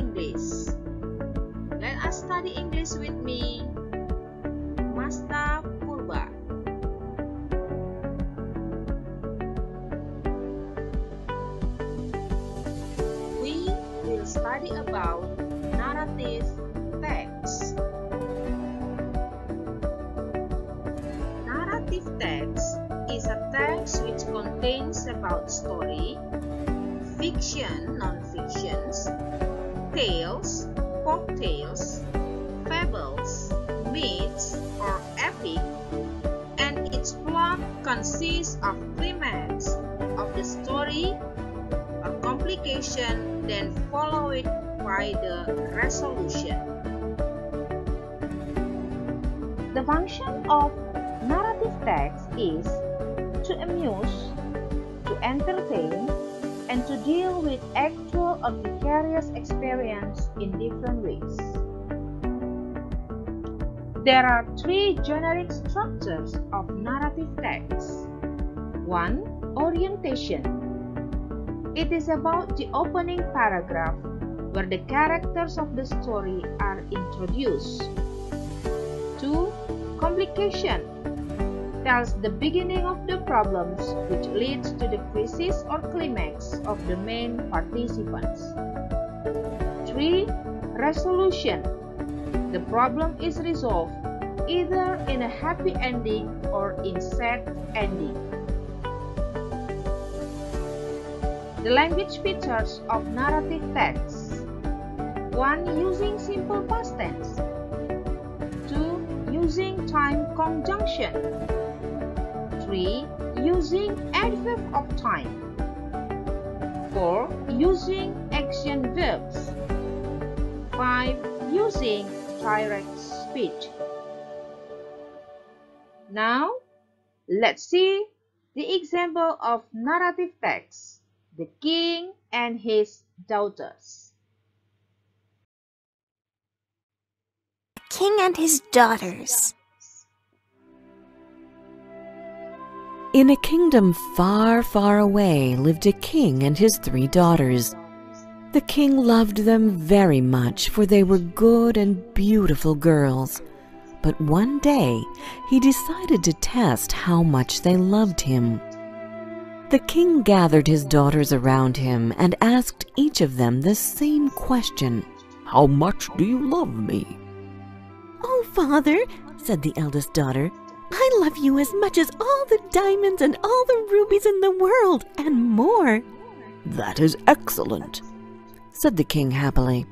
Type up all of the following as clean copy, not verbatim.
English. Let us study English with me. Masta Purba. We will study about narrative text. Narrative text is a text which contains about story, fiction, non-fictions, tales, folk tales, fables, myths, or epic, and its plot consists of climax of the story, a complication, then followed by the resolution. The function of narrative text is to amuse, to entertain, and to deal with actual or vicarious experience in different ways. There are three generic structures of narrative text. 1. Orientation. It is about the opening paragraph where the characters of the story are introduced. 2. Complication. Tells the beginning of the problems which leads to the crisis or climax of the main participants. 3. Resolution. The problem is resolved either in a happy ending or in sad ending. The language features of narrative text. 1. Using simple past tense. 2. Using time conjunction. 3. Using adverb of time. 4. Using action verbs. 5. Using direct speech. Now, let's see the example of narrative text, The King and His Daughters. King and his daughters. In a kingdom far, far away lived a king and his 3 daughters. The king loved them very much, for they were good and beautiful girls. But one day he decided to test how much they loved him. The king gathered his daughters around him and asked each of them the same question. "How much do you love me?" "Oh, father," said the eldest daughter, "I love you as much as all the diamonds and all the rubies in the world, and more." "That is excellent," said the king happily.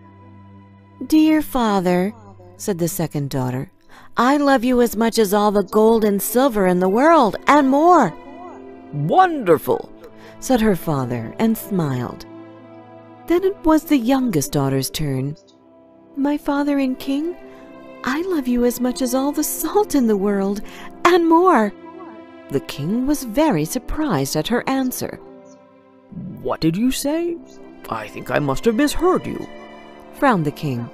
"Dear father," said the second daughter, "I love you as much as all the gold and silver in the world, and more." "Wonderful," said her father, and smiled. Then it was the youngest daughter's turn. "My father and king, I love you as much as all the salt in the world, and more." The king was very surprised at her answer. "What did you say? I think I must have misheard you," frowned the king.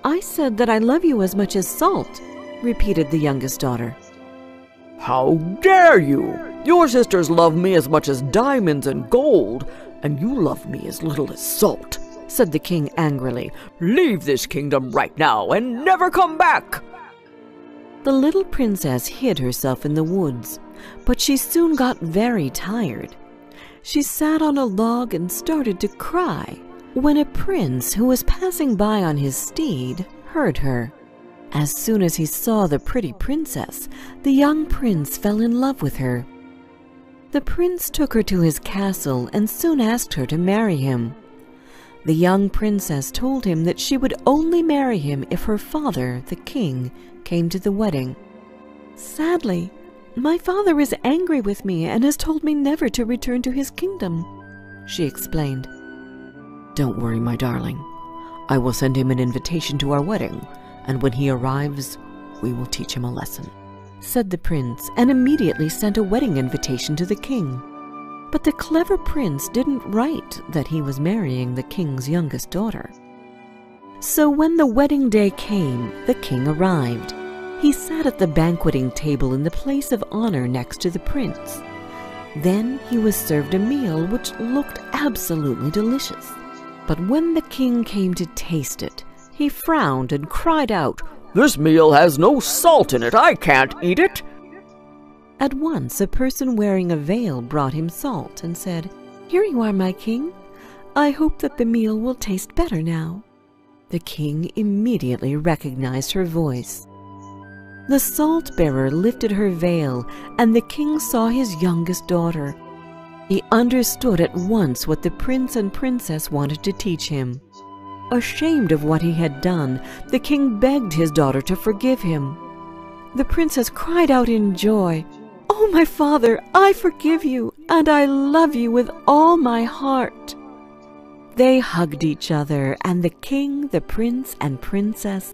"I said that I love you as much as salt," repeated the youngest daughter. "How dare you! Your sisters love me as much as diamonds and gold, and you love me as little as salt," said the king angrily. "Leave this kingdom right now and never come back." The little princess hid herself in the woods, but she soon got very tired. She sat on a log and started to cry, when a prince who was passing by on his steed heard her. As soon as he saw the pretty princess, the young prince fell in love with her. The prince took her to his castle and soon asked her to marry him. The young princess told him that she would only marry him if her father, the king, came to the wedding. "Sadly, my father is angry with me and has told me never to return to his kingdom," she explained. "Don't worry, my darling. I will send him an invitation to our wedding, and when he arrives, we will teach him a lesson," said the prince, and immediately sent a wedding invitation to the king. But the clever prince didn't write that he was marrying the king's youngest daughter. So when the wedding day came, the king arrived. He sat at the banqueting table in the place of honor next to the prince. Then he was served a meal which looked absolutely delicious. But when the king came to taste it, he frowned and cried out, "This meal has no salt in it. I can't eat it." At once a person wearing a veil brought him salt and said, "Here you are, my king. I hope that the meal will taste better now." The king immediately recognized her voice. The salt-bearer lifted her veil, and the king saw his youngest daughter. He understood at once what the prince and princess wanted to teach him. Ashamed of what he had done, the king begged his daughter to forgive him. The princess cried out in joy, "Oh, my father, I forgive you, and I love you with all my heart." They hugged each other, and the king, the prince, and princess